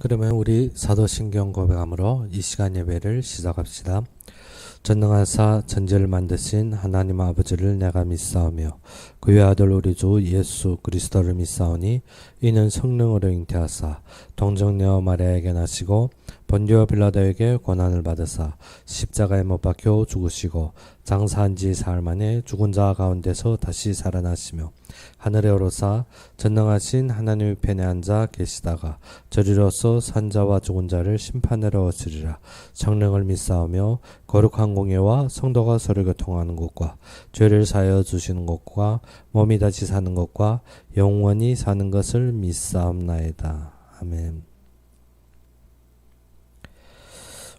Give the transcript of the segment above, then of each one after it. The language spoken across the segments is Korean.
그러면 우리 사도신경 고백함으로 이 시간 예배를 시작합시다. 전능하사 천지를 만드신 하나님 아버지를 내가 믿사오며 그의 아들 우리 주 예수 그리스도를 믿사오니 이는 성령으로 잉태하사 동정녀 마리아에게 나시고 본디오 빌라도에게 고난을 받으사 십자가에 못 박혀 죽으시고 장사한 지 사흘 만에 죽은 자 가운데서 다시 살아나시며 하늘에 오르사 전능하신 하나님의 편에 앉아 계시다가 저리로서 산자와 죽은 자를 심판하러 오시리라. 성령을 믿사오며 거룩한 공예와 성도가 서로 교통하는 것과 죄를 사하여 주시는 것과 몸이 다시 사는 것과 영원히 사는 것을 믿사옵나이다. 아멘.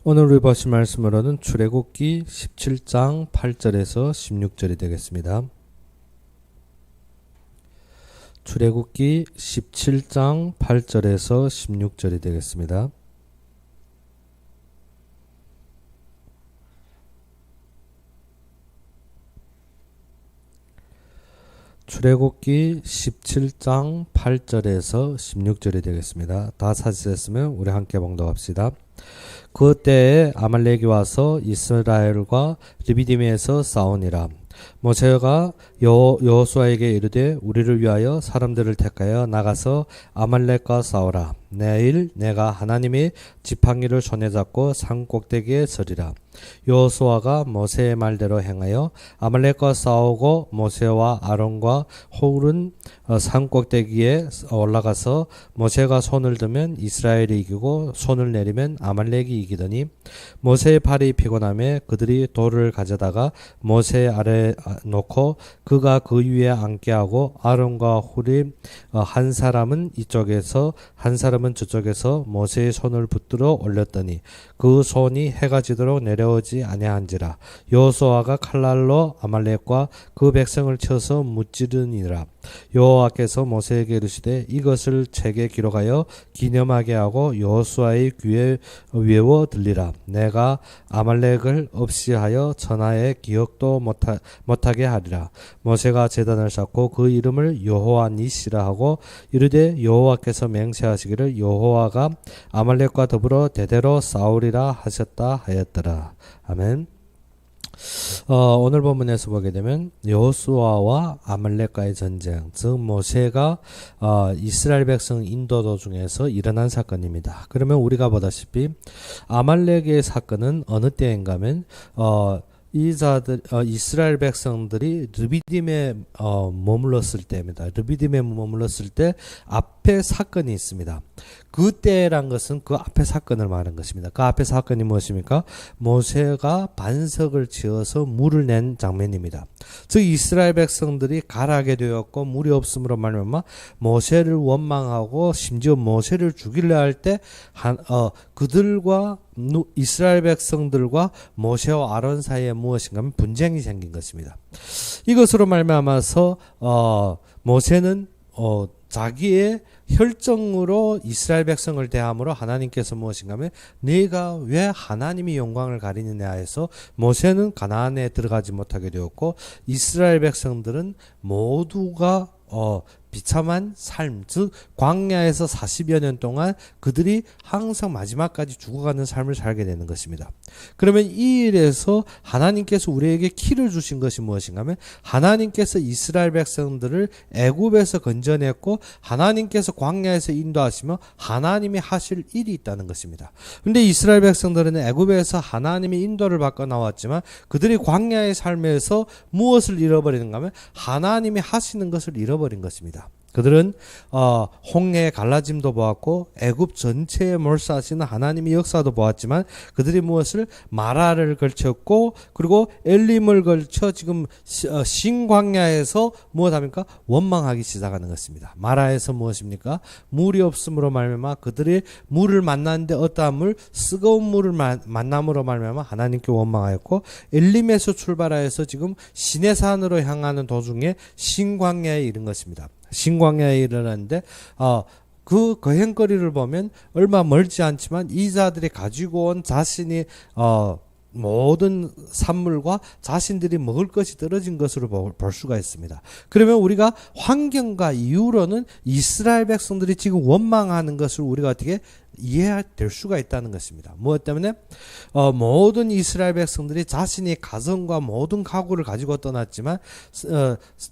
오늘 우리 보실 말씀으로는 출애굽기 17장 8절에서 16절이 되겠습니다. 출애굽기 17장 8절에서 16절이 되겠습니다. 출애굽기 17장 8절에서 16절이 되겠습니다. 다 찾으셨으면 우리 함께 봉독합시다. 그때에 아말렉이 와서 이스라엘과 르비딤에서 싸우니라. 모세가 여호수아에게 이르되 우리를 위하여 사람들을 택하여 나가서 아말렉과 싸우라. 내일 내가 하나님의 지팡이를 손에 잡고 산 꼭대기에 서리라. 여호수아가 모세의 말대로 행하여 아말렉과 싸우고 모세와 아론과 홀은 산 꼭대기에 올라가서 모세가 손을 들면 이스라엘이 이기고 손을 내리면 아말렉이 이기더니 모세의 팔이 피곤하며 그들이 돌을 가져다가 모세 아래 놓고 그가 그 위에 앉게 하고 아론과 홀이 한 사람은 이쪽에서 한 사람은 저쪽에서 모세의 손을 붙들어 올렸더니 그 손이 해가 지도록 내려오지 아니한지라. 여호수아가 칼날로 아말렉과 그 백성을 쳐서 무찌르니라. 여호와께서 모세에게 이르시되 이것을 책에 기록하여 기념하게 하고 여호수아의 귀에 외워 들리라. 내가 아말렉을 없이하여 천하의 기억도 못하게 하리라. 모세가 제단을 쌓고 그 이름을 여호와 니시라 하고 이르되 여호와께서 맹세하시기를 여호와가 아말렉과 더불어 대대로 싸우리라 하셨다 하였더라. 아멘. 오늘 본문에서 보게 되면 여호수아와 아말렉과의 전쟁, 즉 모세가 이스라엘 백성 인도 도중에서 일어난 사건입니다. 그러면 우리가 보다시피 아말렉의 사건은 어느 때인가 하면 이스라엘 백성들이 르비딤에 머물렀을 때입니다. 르비딤에 머물렀을 때 앞에 사건이 있습니다. 그때란 것은 그 앞에 사건을 말하는 것입니다. 그 앞에 사건이 무엇입니까? 모세가 반석을 지어서 물을 낸 장면입니다. 즉 이스라엘 백성들이 가라하게 되었고 물이 없음으로 말미암아 모세를 원망하고 심지어 모세를 죽이려 할 때 그들과 이스라엘 백성들과 모세와 아론 사이에 무엇인가 하면 분쟁이 생긴 것입니다. 이것으로 말미암아서 모세는 자기의 혈정으로 이스라엘 백성을 대함으로 하나님께서 무엇인가 하면 네가 왜 하나님이 영광을 가리느냐 해서 모세는 가나안에 들어가지 못하게 되었고 이스라엘 백성들은 모두가 비참한 삶, 즉 광야에서 40여 년 동안 그들이 항상 마지막까지 죽어가는 삶을 살게 되는 것입니다. 그러면 이 일에서 하나님께서 우리에게 키를 주신 것이 무엇인가 하면 하나님께서 이스라엘 백성들을 애굽에서 건져냈고 하나님께서 광야에서 인도하시며 하나님이 하실 일이 있다는 것입니다. 그런데 이스라엘 백성들은 애굽에서 하나님의 인도를 받고 나왔지만 그들이 광야의 삶에서 무엇을 잃어버리는가 하면 하나님이 하시는 것을 잃어버린 것입니다. 그들은 홍해의 갈라짐도 보았고 애굽 전체에 몰사하시는 하나님의 역사도 보았지만 그들이 무엇을 마라를 걸쳤고 그리고 엘림을 걸쳐 지금 신광야에서 무엇합니까? 원망하기 시작하는 것입니다. 마라에서 무엇입니까? 물이 없음으로 말미암아 그들이 물을 만났는데 어떠한 물? 쓰거운 물을 만남으로 말미암아 하나님께 원망하였고 엘림에서 출발하여서 지금 시내산으로 향하는 도중에 신광야에 이른 것입니다. 신광야에 이르렀는데 그 거행거리를 보면 얼마 멀지 않지만 이 자들이 가지고 온 자신이 모든 산물과 자신들이 먹을 것이 떨어진 것으로 볼 수가 있습니다. 그러면 우리가 환경과 이유로는 이스라엘 백성들이 지금 원망하는 것을 우리가 어떻게 이해될 수가 있다는 것입니다. 무엇 때문에? 모든 이스라엘 백성들이 자신의 가정과 모든 가구를 가지고 떠났지만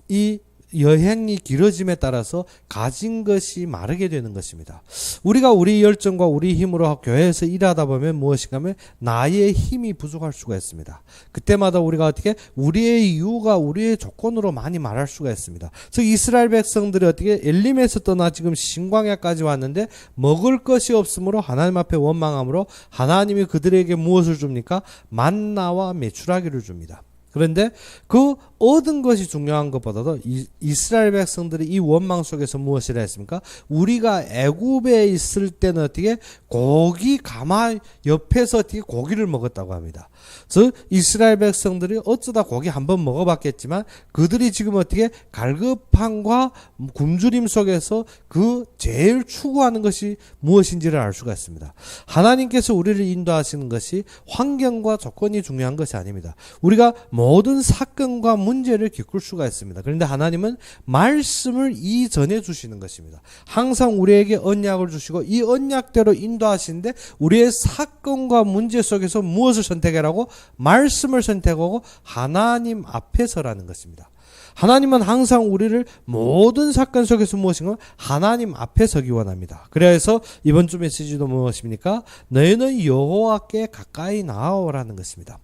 이 여행이 길어짐에 따라서 가진 것이 마르게 되는 것입니다. 우리가 우리 열정과 우리 힘으로 교회에서 일하다 보면 무엇인가 하면 나의 힘이 부족할 수가 있습니다. 그때마다 우리가 어떻게 우리의 이유가 우리의 조건으로 많이 말할 수가 있습니다. 즉 이스라엘 백성들이 어떻게 엘림에서 떠나 지금 신광야까지 왔는데 먹을 것이 없으므로 하나님 앞에 원망함으로 하나님이 그들에게 무엇을 줍니까? 만나와 메추라기를 줍니다. 그런데 그 얻은 것이 중요한 것보다도 이스라엘 백성들이 이 원망 속에서 무엇이라 했습니까? 우리가 애굽에 있을 때는 어떻게 고기 가마 옆에서 어떻게 고기를 먹었다고 합니다. 즉 이스라엘 백성들이 어쩌다 고기 한번 먹어봤겠지만 그들이 지금 어떻게 갈급함과 굶주림 속에서 그 제일 추구하는 것이 무엇인지를 알 수가 있습니다. 하나님께서 우리를 인도하시는 것이 환경과 조건이 중요한 것이 아닙니다. 우리가 모든 사건과 문제를 겪을 수가 있습니다. 그런데 하나님은 말씀을 이전해 주시는 것입니다. 항상 우리에게 언약을 주시고 이 언약대로 인도하시는데 우리의 사건과 문제 속에서 무엇을 선택하라고? 말씀을 선택하고 하나님 앞에 서라는 것입니다. 하나님은 항상 우리를 모든 사건 속에서 무엇인가 하나님 앞에 서기 원합니다. 그래서 이번 주 메시지도 무엇입니까? 너희는 여호와께 가까이 나아오라는 것입니다.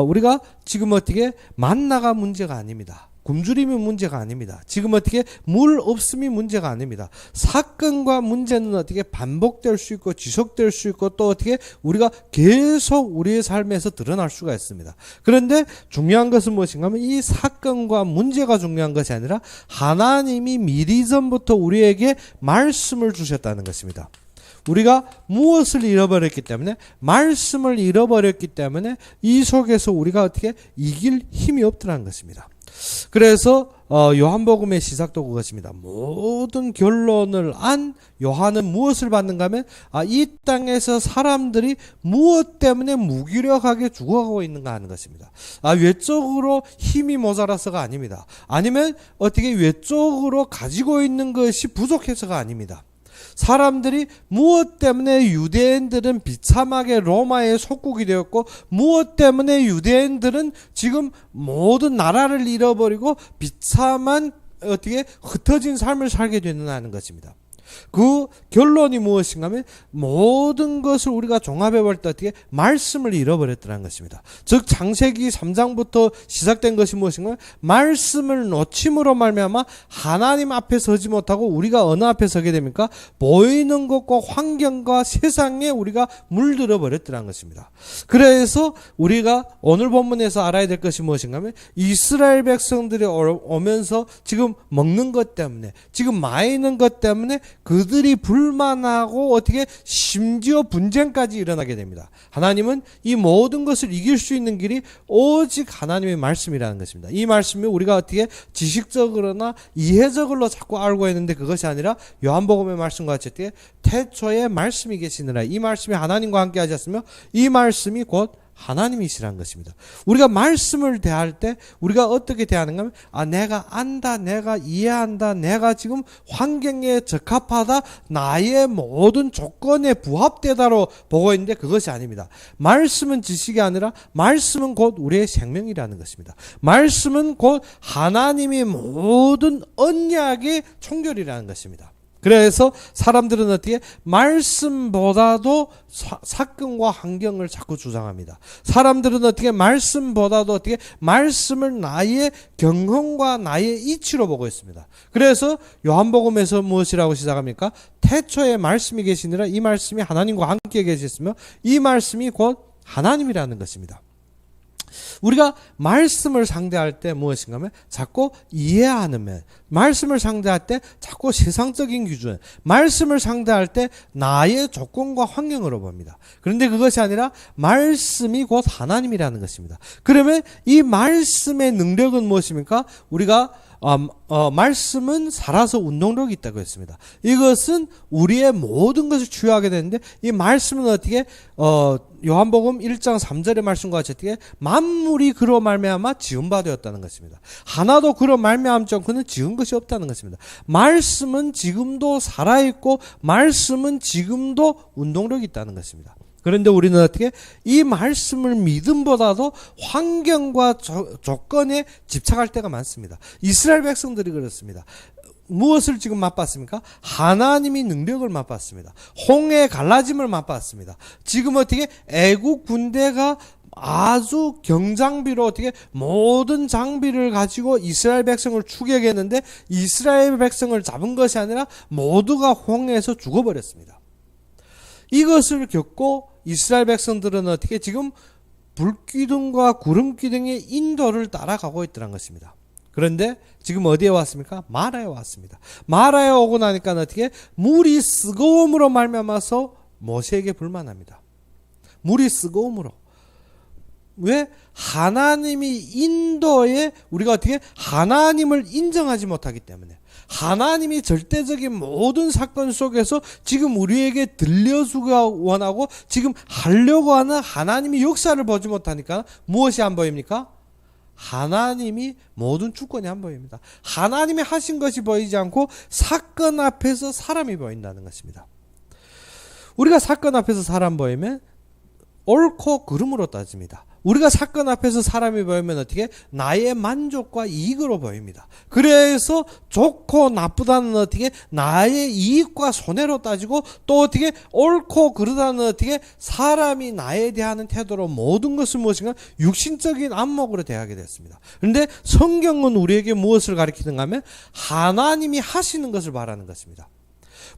우리가 지금 어떻게 만나가 문제가 아닙니다. 굶주림이 문제가 아닙니다. 지금 어떻게 물 없음이 문제가 아닙니다. 사건과 문제는 어떻게 반복될 수 있고 지속될 수 있고 또 어떻게 우리가 계속 우리의 삶에서 드러날 수가 있습니다. 그런데 중요한 것은 무엇인가 하면 이 사건과 문제가 중요한 것이 아니라 하나님이 미리 전부터 우리에게 말씀을 주셨다는 것입니다. 우리가 무엇을 잃어버렸기 때문에 말씀을 잃어버렸기 때문에 이 속에서 우리가 어떻게 이길 힘이 없더라는 것입니다. 그래서 요한복음의 시작도 그것입니다. 모든 결론을 안 요한은 무엇을 받는가 하면 이 땅에서 사람들이 무엇 때문에 무기력하게 죽어가고 있는가 하는 것입니다. 외적으로 힘이 모자라서가 아닙니다. 아니면 어떻게 외적으로 가지고 있는 것이 부족해서가 아닙니다. 사람들이 무엇 때문에 유대인들은 비참하게 로마의 속국이 되었고 무엇 때문에 유대인들은 지금 모든 나라를 잃어버리고 비참한 어떻게 흩어진 삶을 살게 되느냐 하는 것입니다. 그 결론이 무엇인가 하면 모든 것을 우리가 종합해 볼 때 어떻게 말씀을 잃어버렸다는 것입니다. 즉 창세기 3장부터 시작된 것이 무엇인가 하면 말씀을 놓침으로 말미암아 하나님 앞에 서지 못하고 우리가 어느 앞에 서게 됩니까? 보이는 것과 환경과 세상에 우리가 물들어 버렸다는 것입니다. 그래서 우리가 오늘 본문에서 알아야 될 것이 무엇인가 하면 이스라엘 백성들이 오면서 지금 먹는 것 때문에 지금 마이는 것 때문에 그들이 불만하고 어떻게 심지어 분쟁까지 일어나게 됩니다. 하나님은 이 모든 것을 이길 수 있는 길이 오직 하나님의 말씀이라는 것입니다. 이 말씀이 우리가 어떻게 지식적으로나 이해적으로 자꾸 알고 있는데 그것이 아니라 요한복음의 말씀과 같이 어떻게 태초에 말씀이 계시느라 이 말씀이 하나님과 함께 하셨으며 이 말씀이 곧 하나님이시라는 것입니다. 우리가 말씀을 대할 때 우리가 어떻게 대하는가 하면 내가 안다, 내가 이해한다, 내가 지금 환경에 적합하다, 나의 모든 조건에 부합되다로 보고 있는데 그것이 아닙니다. 말씀은 지식이 아니라 말씀은 곧 우리의 생명이라는 것입니다. 말씀은 곧 하나님의 모든 언약의 총결이라는 것입니다. 그래서 사람들은 어떻게 말씀보다도 사건과 환경을 자꾸 주장합니다. 사람들은 어떻게 말씀보다도 어떻게 말씀을 나의 경험과 나의 이치로 보고 있습니다. 그래서 요한복음에서 무엇이라고 시작합니까? 태초에 말씀이 계시니라 이 말씀이 하나님과 함께 계셨으며 이 말씀이 곧 하나님이라는 것입니다. 우리가 말씀을 상대할 때 무엇인가 하면 자꾸 이해하는 면, 말씀을 상대할 때 자꾸 세상적인 기준, 말씀을 상대할 때 나의 조건과 환경으로 봅니다. 그런데 그것이 아니라 말씀이 곧 하나님이라는 것입니다. 그러면 이 말씀의 능력은 무엇입니까? 우리가 말씀은 살아서 운동력이 있다고 했습니다. 이것은 우리의 모든 것을 치유하게 되는데 이 말씀은 어떻게 요한복음 1장 3절의 말씀과 같이 어떻게 만물이 그로 말미암아 지은 바 되었다는 것입니다. 하나도 그로 말미암지 않고는 지은 것이 없다는 것입니다. 말씀은 지금도 살아있고 말씀은 지금도 운동력이 있다는 것입니다. 그런데 우리는 어떻게 이 말씀을 믿음보다도 환경과 조건에 집착할 때가 많습니다. 이스라엘 백성들이 그렇습니다. 무엇을 지금 맛봤습니까? 하나님이 능력을 맛봤습니다. 홍해 갈라짐을 맛봤습니다. 지금 어떻게 애국 군대가 아주 경장비로 어떻게 모든 장비를 가지고 이스라엘 백성을 추격했는데 이스라엘 백성을 잡은 것이 아니라 모두가 홍해에서 죽어버렸습니다. 이것을 겪고 이스라엘 백성들은 어떻게 지금 불기둥과 구름기둥의 인도를 따라가고 있더란 것입니다. 그런데 지금 어디에 왔습니까? 마라에 왔습니다. 마라에 오고 나니까 어떻게 물이 쓰거움으로 말미암아서 모세에게 불만합니다. 물이 쓰거움으로. 왜? 하나님이 인도에 우리가 어떻게 하나님을 인정하지 못하기 때문에 하나님이 절대적인 모든 사건 속에서 지금 우리에게 들려주고 원하고 지금 하려고 하는 하나님이 역사를 보지 못하니까 무엇이 안 보입니까? 하나님이 모든 주권이 안 보입니다. 하나님이 하신 것이 보이지 않고 사건 앞에서 사람이 보인다는 것입니다. 우리가 사건 앞에서 사람 보이면 옳고 그름으로 따집니다. 우리가 사건 앞에서 사람이 보이면 어떻게? 나의 만족과 이익으로 보입니다. 그래서 좋고 나쁘다는 어떻게? 나의 이익과 손해로 따지고 또 어떻게? 옳고 그르다는 어떻게? 사람이 나에 대한 태도로 모든 것을 무엇인가? 육신적인 안목으로 대하게 됐습니다. 그런데 성경은 우리에게 무엇을 가르치는가 하면 하나님이 하시는 것을 말하는 것입니다.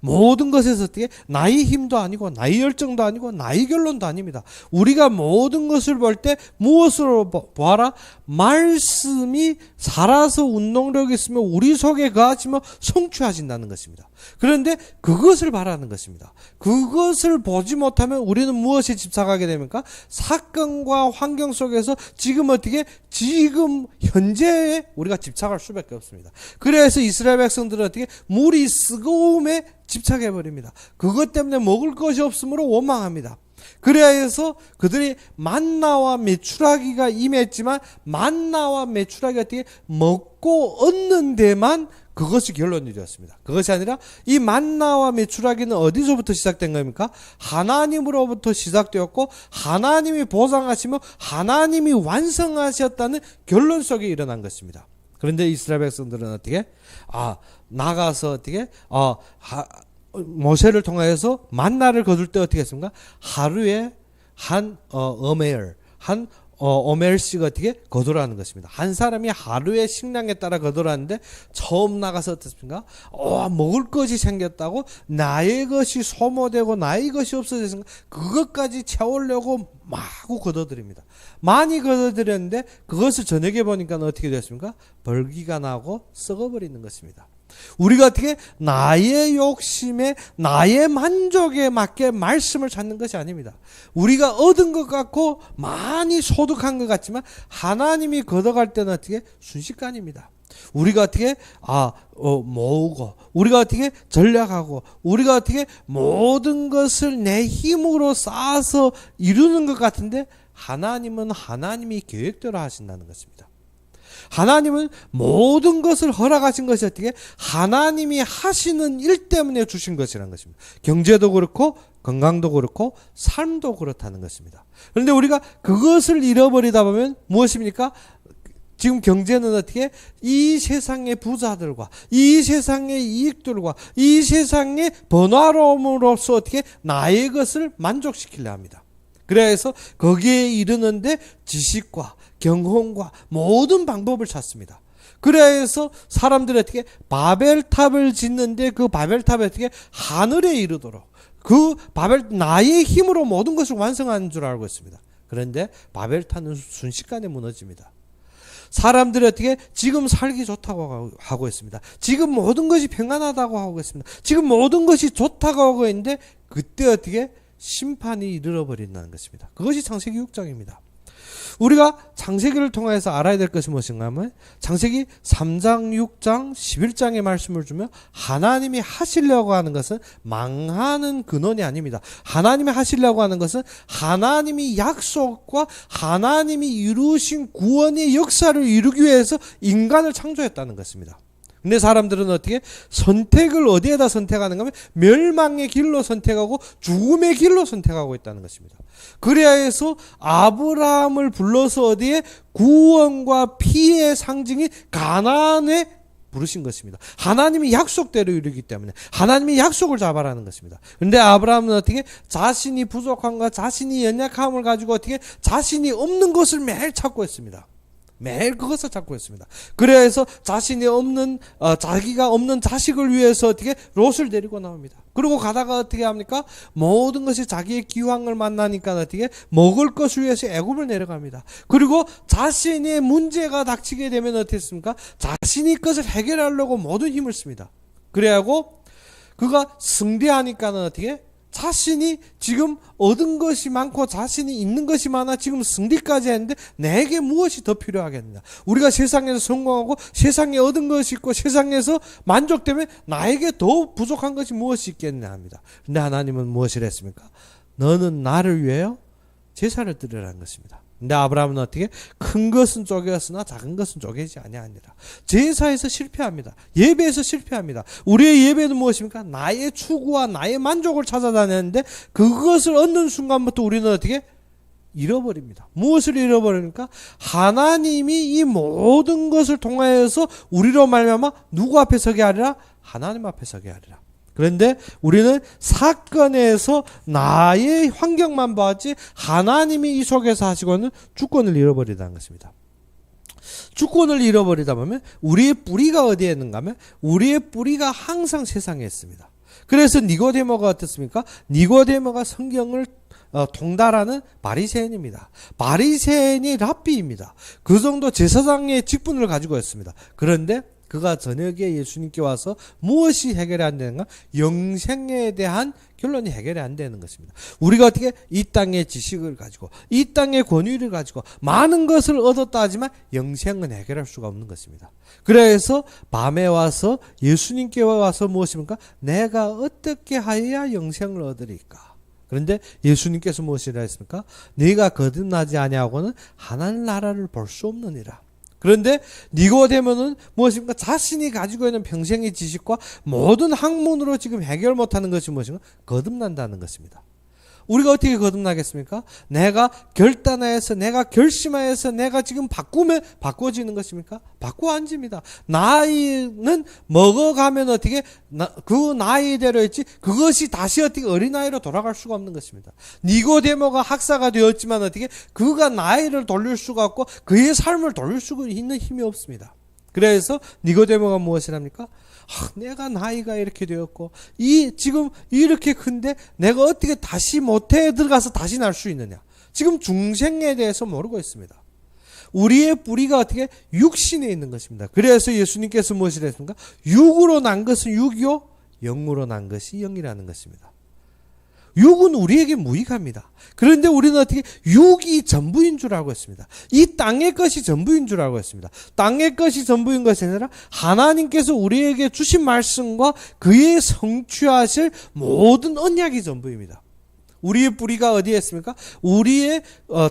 모든 것에서 어떻게 나의 힘도 아니고 나의 열정도 아니고 나의 결론도 아닙니다. 우리가 모든 것을 볼 때 무엇으로 보아라? 말씀이 살아서 운동력이 있으면 우리 속에 거하시며 성취하신다는 것입니다. 그런데 그것을 바라는 것입니다. 그것을 보지 못하면 우리는 무엇에 집착하게 됩니까? 사건과 환경 속에서 지금 어떻게 지금 현재에 우리가 집착할 수밖에 없습니다. 그래서 이스라엘 백성들은 어떻게 물이 쓰거움에 집착해버립니다. 그것 때문에 먹을 것이 없으므로 원망합니다. 그래서 그들이 만나와 메추라기가 임했지만 만나와 메추라기가 어떻게 먹고 얻는 데만 그것이 결론이 되었습니다. 그것이 아니라 이 만나와 메추라기는 어디서부터 시작된 겁니까? 하나님으로부터 시작되었고 하나님이 보장하시며 하나님이 완성하셨다는 결론 속에 일어난 것입니다. 그런데 이스라엘 백성들은 어떻게? 나가서 어떻게? 모세를 통하여서 만나를 거둘 때 어떻게 했습니까? 하루에 한 오멜씩 어떻게 거두라는 것입니다. 한 사람이 하루의 식량에 따라 거두라는데 처음 나가서 어떻습니까? 먹을 것이 생겼다고 나의 것이 소모되고 나의 것이 없어졌으니까 그것까지 채우려고 마구 거둬들입니다. 많이 거둬들였는데 그것을 저녁에 보니까 어떻게 됐습니까? 벌기가 나고 썩어버리는 것입니다. 우리가 어떻게 나의 욕심에 나의 만족에 맞게 말씀을 찾는 것이 아닙니다. 우리가 얻은 것 같고 많이 소득한 것 같지만 하나님이 걷어갈 때는 어떻게 순식간입니다. 우리가 어떻게 모으고 우리가 어떻게 전략하고 우리가 어떻게 모든 것을 내 힘으로 쌓아서 이루는 것 같은데 하나님은 하나님이 계획대로 하신다는 것입니다. 하나님은 모든 것을 허락하신 것이 어떻게? 하나님이 하시는 일 때문에 주신 것이라는 것입니다. 경제도 그렇고 건강도 그렇고 삶도 그렇다는 것입니다. 그런데 우리가 그것을 잃어버리다 보면 무엇입니까? 지금 경제는 어떻게? 이 세상의 부자들과 이 세상의 이익들과 이 세상의 번화로움으로서 어떻게? 나의 것을 만족시키려 합니다. 그래서 거기에 이르는데 지식과 경험과 모든 방법을 찾습니다. 그래서 사람들이 어떻게 바벨탑을 짓는데 그 바벨탑이 어떻게 하늘에 이르도록 그 나의 힘으로 모든 것을 완성하는 줄 알고 있습니다. 그런데 바벨탑은 순식간에 무너집니다. 사람들이 어떻게 지금 살기 좋다고 하고 있습니다. 지금 모든 것이 평안하다고 하고 있습니다. 지금 모든 것이 좋다고 하고 있는데 그때 어떻게 심판이 이르러버린다는 것입니다. 그것이 창세기 6장입니다. 우리가 창세기를 통해서 알아야 될 것이 무엇인가 하면 창세기 3장, 6장, 11장의 말씀을 주면 하나님이 하시려고 하는 것은 망하는 근원이 아닙니다. 하나님이 하시려고 하는 것은 하나님이 약속과 하나님이 이루신 구원의 역사를 이루기 위해서 인간을 창조했다는 것입니다. 근데 사람들은 어떻게 선택을 어디에다 선택하는가 하면 멸망의 길로 선택하고 죽음의 길로 선택하고 있다는 것입니다. 그래야 해서 아브라함을 불러서 어디에 구원과 피의 상징이 가나안에 부르신 것입니다. 하나님이 약속대로 이루기 때문에 하나님이 약속을 잡아라는 것입니다. 그런데 아브라함은 어떻게 자신이 부족함과 자신이 연약함을 가지고 어떻게 자신이 없는 것을 매일 찾고 있습니다. 매일 그것을 찾고 있습니다. 그래서 자신이 없는 자기가 없는 자식을 위해서 어떻게 롯을 데리고 나옵니다. 그리고 가다가 어떻게 합니까? 모든 것이 자기의 기왕을 만나니까 어떻게 먹을 것을 위해서 애굽을 내려갑니다. 그리고 자신의 문제가 닥치게 되면 어떻게 했습니까? 자신이 그것을 해결하려고 모든 힘을 씁니다. 그래야고 그가 승리하니까는 어떻게? 자신이 지금 얻은 것이 많고 자신이 있는 것이 많아 지금 승리까지 했는데 내게 무엇이 더 필요하겠느냐. 우리가 세상에서 성공하고 세상에 얻은 것이 있고 세상에서 만족되면 나에게 더 부족한 것이 무엇이 있겠느냐 합니다. 근데 하나님은 무엇을 했습니까? 너는 나를 위하여 제사를 드리라는 것입니다. 근데 아브라함은 어떻게? 큰 것은 쪼개었으나 작은 것은 쪼개지 아니하니라. 제사에서 실패합니다. 예배에서 실패합니다. 우리의 예배는 무엇입니까? 나의 추구와 나의 만족을 찾아다녔는데 그것을 얻는 순간부터 우리는 어떻게? 잃어버립니다. 무엇을 잃어버립니까? 하나님이 이 모든 것을 통하여서 우리로 말미암아 누구 앞에 서게 하리라? 하나님 앞에 서게 하리라. 그런데 우리는 사건에서 나의 환경만 봤지 하나님이 이 속에서 하시고는 주권을 잃어버리다는 것입니다. 주권을 잃어버리다 보면 우리의 뿌리가 어디에 있는가 하면 우리의 뿌리가 항상 세상에 있습니다. 그래서 니고데모가 어떻습니까? 니고데모가 성경을 통달하는 바리새인입니다. 바리새인이 랍비입니다. 그 정도 제사장의 직분을 가지고 있습니다. 그런데 그가 저녁에 예수님께 와서 무엇이 해결이 안 되는가? 영생에 대한 결론이 해결이 안 되는 것입니다. 우리가 어떻게 이 땅의 지식을 가지고 이 땅의 권위를 가지고 많은 것을 얻었다 하지만 영생은 해결할 수가 없는 것입니다. 그래서 밤에 와서 예수님께 와서 무엇입니까? 내가 어떻게 하여야 영생을 얻으리까? 그런데 예수님께서 무엇이라 했습니까? 네가 거듭나지 아니하고는 하나님 나라를 볼 수 없느니라. 그런데 니고데모는 무엇입니까? 자신이 가지고 있는 평생의 지식과 모든 학문으로 지금 해결 못하는 것이 무엇인가? 거듭난다는 것입니다. 우리가 어떻게 거듭나겠습니까? 내가 결단하여서 내가 결심하여서 내가 지금 바꾸면 바꿔지는 것입니까? 바꿔 앉습니다. 나이는 먹어가면 어떻게 그 나이대로 했지 그것이 다시 어떻게 어린아이로 돌아갈 수가 없는 것입니다. 니고데모가 학사가 되었지만 어떻게 그가 나이를 돌릴 수가 없고 그의 삶을 돌릴 수 있는 힘이 없습니다. 그래서 니고데모가 무엇을 합니까? 내가 나이가 이렇게 되었고 지금 이렇게 큰데 내가 어떻게 다시 모태에 들어가서 다시 날 수 있느냐. 지금 중생에 대해서 모르고 있습니다. 우리의 뿌리가 어떻게 육신에 있는 것입니다. 그래서 예수님께서 무엇을 했습니까? 육으로 난 것은 육이요 영으로 난 것이 영이라는 것입니다. 육은 우리에게 무익합니다. 그런데 우리는 어떻게 육이 전부인 줄 알고 있습니다. 이 땅의 것이 전부인 줄 알고 있습니다. 땅의 것이 전부인 것이 아니라 하나님께서 우리에게 주신 말씀과 그의 성취하실 모든 언약이 전부입니다. 우리의 뿌리가 어디에 있습니까? 우리의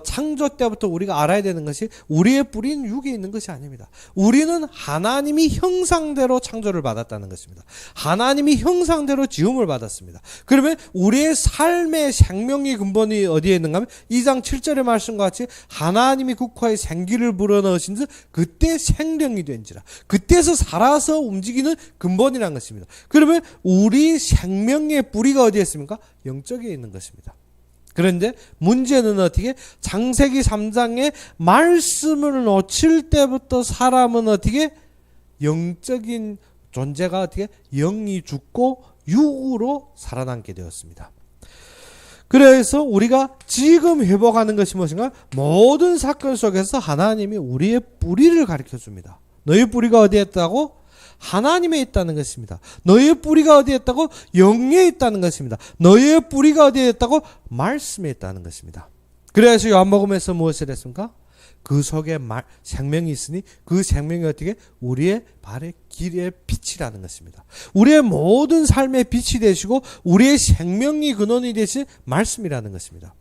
창조 때부터 우리가 알아야 되는 것이 우리의 뿌리는 육에 있는 것이 아닙니다. 우리는 하나님이 형상대로 창조를 받았다는 것입니다. 하나님이 형상대로 지음을 받았습니다. 그러면 우리의 삶의 생명의 근본이 어디에 있는가 하면 2장 7절의 말씀과 같이 하나님이 국화에 생기를 불어넣으신 듯 그때 생명이 된지라. 그때서 살아서 움직이는 근본이라는 것입니다. 그러면 우리 생명의 뿌리가 어디에 있습니까? 영적에 있는 것입니다. 그런데 문제는 어떻게 창세기 3장의 말씀을 놓칠 때부터 사람은 어떻게 영적인 존재가 어떻게 영이 죽고 육으로 살아남게 되었습니다. 그래서 우리가 지금 회복하는 것이 무엇인가? 모든 사건 속에서 하나님이 우리의 뿌리를 가르쳐 줍니다. 너희 뿌리가 어디에 있다고? 하나님에 있다는 것입니다. 너희의 뿌리가 어디에 있다고? 영에 있다는 것입니다. 너희의 뿌리가 어디에 있다고? 말씀에 있다는 것입니다. 그래서 요한복음에서 무엇을 했습니까? 그 속에 생명이 있으니 그 생명이 어떻게 우리의 발의 길의 빛이라는 것입니다. 우리의 모든 삶의 빛이 되시고 우리의 생명이 근원이 되신 말씀이라는 것입니다.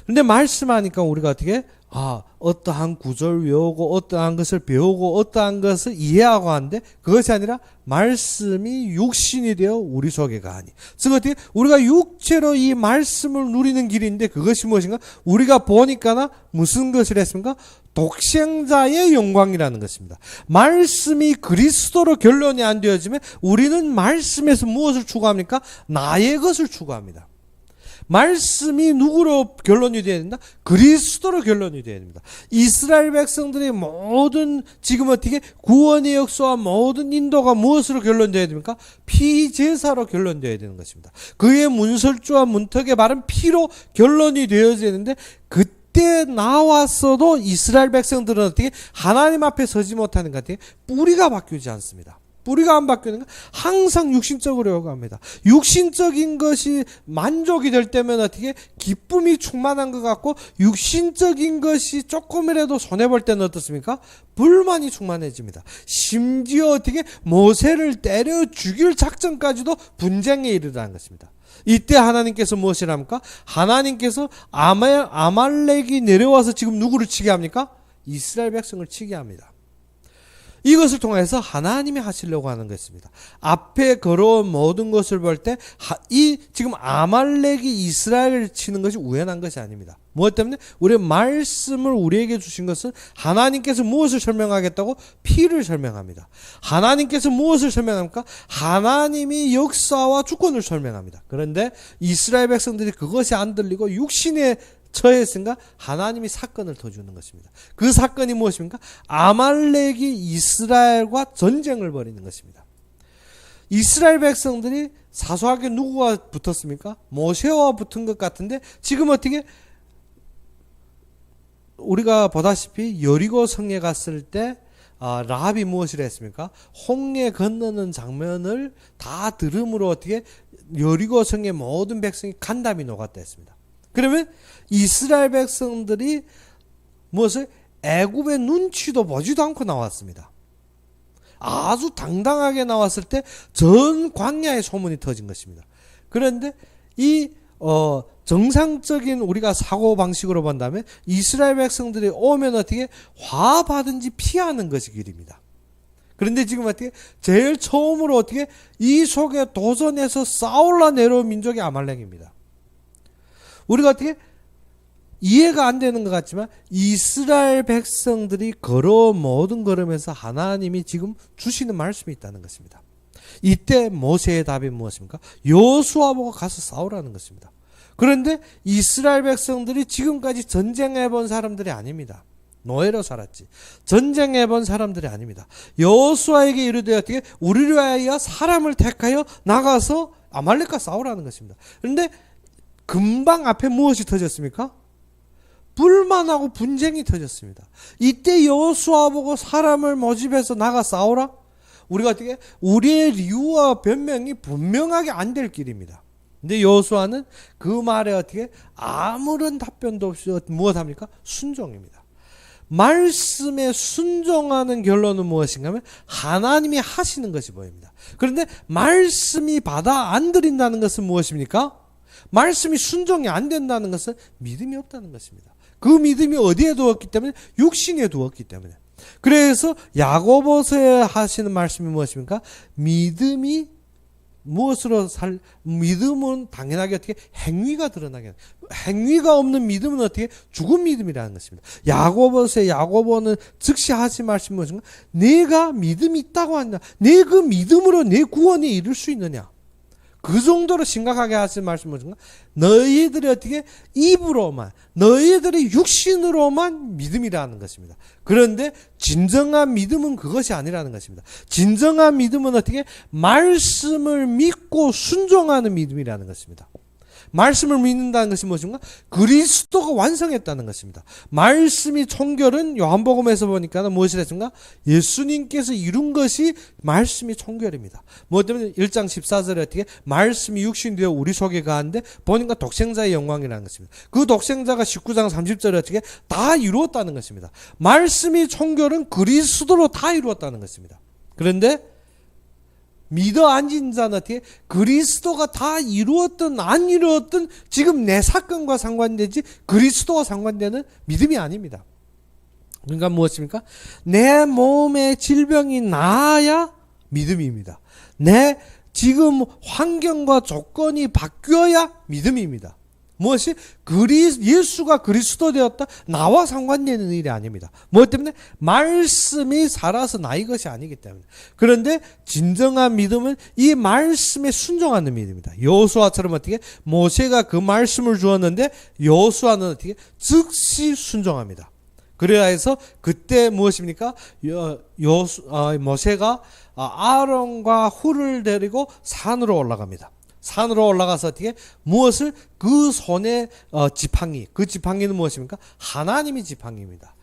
그런데 말씀하니까 우리가 어떻게 어떠한 구절 외우고 어떠한 것을 배우고 어떠한 것을 이해하고 하는데 그것이 아니라 말씀이 육신이 되어 우리 속에 가니, 즉 어떻게 우리가 육체로 이 말씀을 누리는 길인데 그것이 무엇인가? 우리가 보니까나 무슨 것을 했습니까? 독생자의 영광이라는 것입니다. 말씀이 그리스도로 결론이 안 되어지면 우리는 말씀에서 무엇을 추구합니까? 나의 것을 추구합니다. 말씀이 누구로 결론이 되어야 된다? 그리스도로 결론이 되어야 됩니다. 이스라엘 백성들의 모든 지금 어떻게 구원의 역사와 모든 인도가 무엇으로 결론되어야 됩니까? 피제사로 결론되어야 되는 것입니다. 그의 문설주와 문턱의 바른 피로 결론이 되어져야 되는데 그때 나왔어도 이스라엘 백성들은 어떻게 하나님 앞에 서지 못하는 것 같아요. 뿌리가 바뀌지 않습니다. 뿌리가 안 바뀌는 건 항상 육신적으로 요구합니다. 육신적인 것이 만족이 될 때면 어떻게 기쁨이 충만한 것 같고 육신적인 것이 조금이라도 손해볼 때는 어떻습니까? 불만이 충만해집니다. 심지어 어떻게 모세를 때려 죽일 작전까지도 분쟁에 이르다는 것입니다. 이때 하나님께서 무엇을 합니까? 하나님께서 아말렉이 내려와서 지금 누구를 치게 합니까? 이스라엘 백성을 치게 합니다. 이것을 통해서 하나님이 하시려고 하는 것입니다. 앞에 걸어온 모든 것을 볼 때 이 지금 아말렉이 이스라엘을 치는 것이 우연한 것이 아닙니다. 무엇 때문에? 우리의 말씀을 우리에게 주신 것은 하나님께서 무엇을 설명하겠다고? 피를 설명합니다. 하나님께서 무엇을 설명합니까? 하나님이 역사와 주권을 설명합니다. 그런데 이스라엘 백성들이 그것이 안 들리고 육신에 처했으니까 하나님이 사건을 더 주는 것입니다. 그 사건이 무엇입니까? 아말렉이 이스라엘과 전쟁을 벌이는 것입니다. 이스라엘 백성들이 사소하게 누구와 붙었습니까? 모세와 붙은 것 같은데 지금 어떻게 우리가 보다시피 여리고 성에 갔을 때 라합이 무엇을 했습니까? 홍해 건너는 장면을 다 들음으로 어떻게 여리고 성의 모든 백성이 간담이 녹았다 했습니다. 그러면 이스라엘 백성들이 무엇을 애굽의 눈치도 보지도 않고 나왔습니다. 아주 당당하게 나왔을 때 전 광야의 소문이 터진 것입니다. 그런데 이 정상적인 우리가 사고 방식으로 본다면 이스라엘 백성들이 오면 어떻게 화받은지 피하는 것이 길입니다. 그런데 지금 어떻게 제일 처음으로 어떻게 이 속에 도전해서 싸울라 내려온 민족이 아말렉입니다. 우리가 어떻게 이해가 안 되는 것 같지만 이스라엘 백성들이 걸어온 모든 걸음에서 하나님이 지금 주시는 말씀이 있다는 것입니다. 이때 모세의 답이 무엇입니까? 여호수아 보고 가서 싸우라는 것입니다. 그런데 이스라엘 백성들이 지금까지 전쟁해 본 사람들이 아닙니다. 노예로 살았지. 전쟁해 본 사람들이 아닙니다. 여호수아에게 이르되 어떻게 우리를 위하여 사람을 택하여 나가서 아말렉과 싸우라는 것입니다. 그런데 금방 앞에 무엇이 터졌습니까? 불만하고 분쟁이 터졌습니다. 이때 여호수아 보고 사람을 모집해서 나가 싸우라? 우리가 어떻게 우리의 이유와 변명이 분명하게 안 될 길입니다. 근데 여호수아는 그 말에 어떻게 아무런 답변도 없이 무엇합니까? 순종입니다. 말씀에 순종하는 결론은 무엇인가 하면 하나님이 하시는 것이 보입니다. 그런데 말씀이 받아 안 들인다는 것은 무엇입니까? 말씀이 순종이 안 된다는 것은 믿음이 없다는 것입니다. 그 믿음이 어디에 두었기 때문에? 육신에 두었기 때문에. 그래서 야고보서에 하시는 말씀이 무엇입니까? 믿음이 무엇으로 믿음은 당연하게 어떻게 행위가 드러나게, 행위가 없는 믿음은 어떻게 죽은 믿음이라는 것입니다. 야고보서에 야고보는 즉시 하신 말씀이 무엇인가? 내가 믿음이 있다고 한다. 내 그 믿음으로 내 구원에 이를 수 있느냐? 그 정도로 심각하게 하신 말씀은 뭔가 너희들이 어떻게 입으로만 너희들이 육신으로만 믿음이라는 것입니다. 그런데 진정한 믿음은 그것이 아니라는 것입니다. 진정한 믿음은 어떻게 말씀을 믿고 순종하는 믿음이라는 것입니다. 말씀을 믿는다는 것이 무엇인가? 그리스도가 완성했다는 것입니다. 말씀이 총결은 요한복음에서 보니까 무엇이라 했습니까? 예수님께서 이룬 것이 말씀이 총결입니다. 뭐 때문에 1장 14절에 어떻게 말씀이 육신이 되어 우리 속에 가는데 보니까 독생자의 영광이라는 것입니다. 그 독생자가 19장 30절에 어떻게 다 이루었다는 것입니다. 말씀이 총결은 그리스도로 다 이루었다는 것입니다. 그런데 믿어 앉은 자는 어떻게 그리스도가 다 이루었든 안 이루었든 지금 내 사건과 상관되지 그리스도와 상관되는 믿음이 아닙니다. 그러니까 무엇입니까? 내 몸의 질병이 나아야 믿음입니다. 내 지금 환경과 조건이 바뀌어야 믿음입니다. 무엇이? 예수가 그리스도 되었다? 나와 상관되는 일이 아닙니다. 무엇 때문에? 말씀이 살아서 나의 것이 아니기 때문에. 그런데 진정한 믿음은 이 말씀에 순종하는 믿음입니다. 여호수아처럼 어떻게? 모세가 그 말씀을 주었는데 여호수아는 어떻게? 즉시 순종합니다. 그래야 해서 그때 무엇입니까? 모세가 아론과 훌을 데리고 산으로 올라갑니다. 산으로 올라가서 어떻게 무엇을 그 손에 지팡이, 그 지팡이는 무엇입니까? 하나님의 지팡이입니다.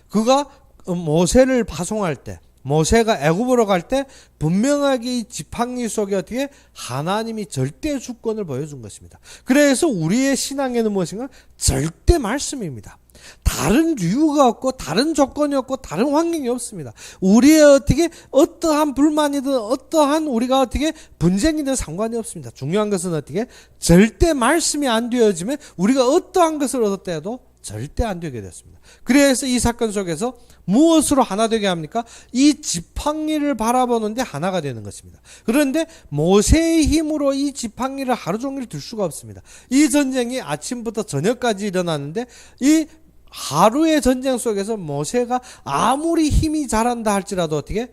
그가 모세를 파송할 때, 모세가 애굽으로 갈 때 분명하게 이 지팡이 속에 어떻게 하나님이 절대 주권을 보여준 것입니다. 그래서 우리의 신앙에는 무엇인가? 절대 말씀입니다. 다른 이유가 없고 다른 조건이 없고 다른 환경이 없습니다. 우리의 어떻게 어떠한 불만이든 어떠한 우리가 어떻게 분쟁이든 상관이 없습니다. 중요한 것은 어떻게 절대 말씀이 안 되어지면 우리가 어떠한 것을 얻었다 해도 절대 안 되게 됐습니다. 그래서 이 사건 속에서 무엇으로 하나 되게 합니까? 이 지팡이를 바라보는데 하나가 되는 것입니다. 그런데 모세의 힘으로 이 지팡이를 하루 종일 들 수가 없습니다. 이 전쟁이 아침부터 저녁까지 일어나는데 이 하루의 전쟁 속에서 모세가 아무리 힘이 잘한다 할지라도 어떻게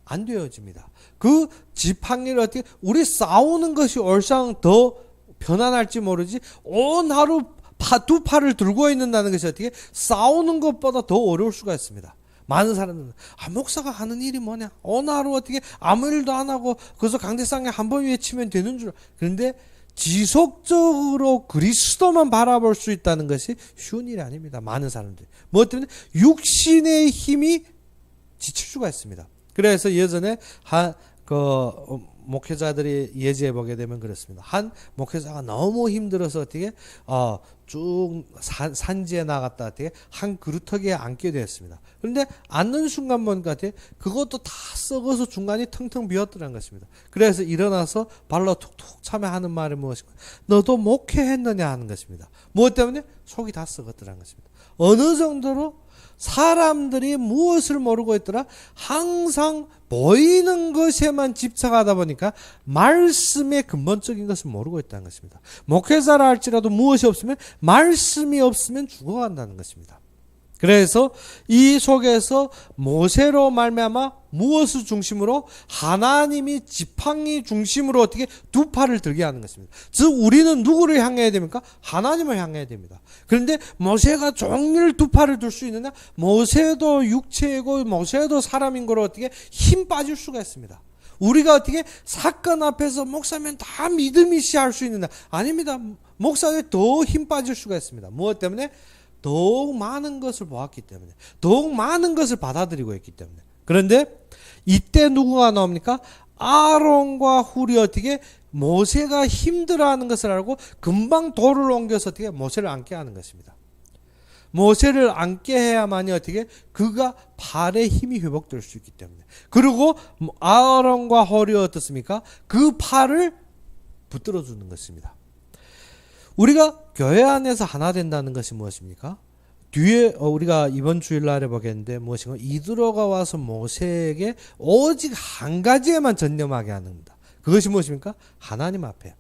안 되어집니다. 그 지팡이를 어떻게 우리 싸우는 것이 올상 더 편안할지 모르지 온 하루 두 팔을 들고 있는다는 것이 어떻게 싸우는 것보다 더 어려울 수가 있습니다. 많은 사람들은 목사가 하는 일이 뭐냐? 오늘 하루 어떻게 아무 일도 안 하고 그래서 강대상에 한 번 외치면 되는 줄. 그런데 지속적으로 그리스도만 바라볼 수 있다는 것이 쉬운 일이 아닙니다. 많은 사람들이. 뭐 때문에 육신의 힘이 지칠 수가 있습니다. 그래서 예전에 목회자들이 예지해 보게 되면 그렇습니다. 한 목회자가 너무 힘들어서 어떻게 쭉 산지에 나갔다 어떻게 한 그루터기에 앉게 되었습니다. 그런데 앉는 순간 보니까 그것도 다 썩어서 중간이 텅텅 비었더라는 것입니다. 그래서 일어나서 발로 툭툭 차며 하는 말이 무엇인가? 너도 목회했느냐 하는 것입니다. 무엇 때문에? 속이 다 썩었더라는 것입니다. 어느 정도로 사람들이 무엇을 모르고 있더라? 항상 보이는 것에만 집착하다 보니까 말씀의 근본적인 것을 모르고 있다는 것입니다. 목회자라 할지라도 무엇이 없으면 말씀이 없으면 죽어간다는 것입니다. 그래서 이 속에서 모세로 말미암아 무엇을 중심으로? 하나님이 지팡이 중심으로 어떻게 두 팔을 들게 하는 것입니다. 즉 우리는 누구를 향해야 됩니까? 하나님을 향해야 됩니다. 그런데 모세가 종일 두 팔을 들 수 있느냐? 모세도 육체이고 모세도 사람인 거로 어떻게 힘 빠질 수가 있습니다. 우리가 어떻게 사건 앞에서 목사면 다 믿음이시 할 수 있느냐? 아닙니다. 목사에 더 힘 빠질 수가 있습니다. 무엇 때문에? 더욱 많은 것을 보았기 때문에, 더욱 많은 것을 받아들이고 있기 때문에. 그런데 이때 누구가 나옵니까? 아론과 훌이 어떻게 모세가 힘들어하는 것을 알고 금방 돌을 옮겨서 어떻게 모세를 앉게 하는 것입니다. 모세를 앉게 해야만이 어떻게 그가 팔의 힘이 회복될 수 있기 때문에. 그리고 아론과 훌이 어떻습니까? 그 팔을 붙들어 주는 것입니다. 우리가 교회 안에서 하나 된다는 것이 무엇입니까? 뒤에 우리가 이번 주일날에 보겠는데 무엇인가? 이드로가 와서 모세에게 오직 한 가지에만 전념하게 하는다. 그것이 무엇입니까? 하나님 앞에.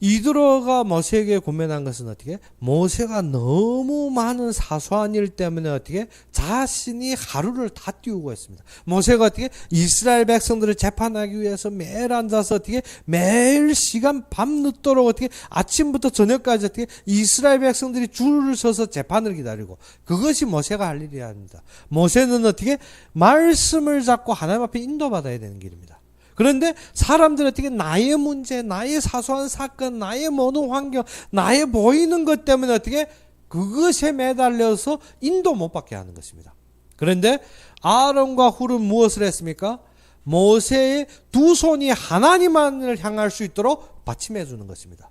이드로가 모세에게 고면한 것은 어떻게? 모세가 너무 많은 사소한 일 때문에 어떻게? 자신이 하루를 다 띄우고 있습니다. 모세가 어떻게? 이스라엘 백성들을 재판하기 위해서 매일 앉아서 어떻게? 매일 시간 밤늦도록 어떻게? 아침부터 저녁까지 어떻게? 이스라엘 백성들이 줄을 서서 재판을 기다리고 그것이 모세가 할 일이 아닙니다. 모세는 어떻게? 말씀을 잡고 하나님 앞에 인도받아야 되는 길입니다. 그런데 사람들은 어떻게 나의 문제, 나의 사소한 사건, 나의 모든 환경, 나의 보이는 것 때문에 어떻게 그것에 매달려서 인도 못 받게 하는 것입니다. 그런데 아론과 훌은 무엇을 했습니까? 모세의 두 손이 하나님만을 향할 수 있도록 받침해 주는 것입니다.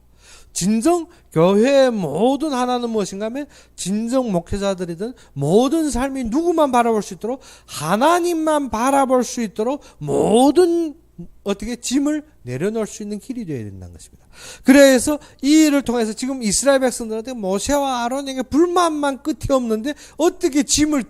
진정 교회의 모든 하나는 무엇인가 하면 진정 목회자들이든 모든 삶이 누구만 바라볼 수 있도록 하나님만 바라볼 수 있도록 모든 어떻게 짐을 내려놓을 수 있는 길이 되어야 된다는 것입니다. 그래서 이 일을 통해서 지금 이스라엘 백성들한테 모세와 아론에게 불만만 끝이 없는데 어떻게 짐을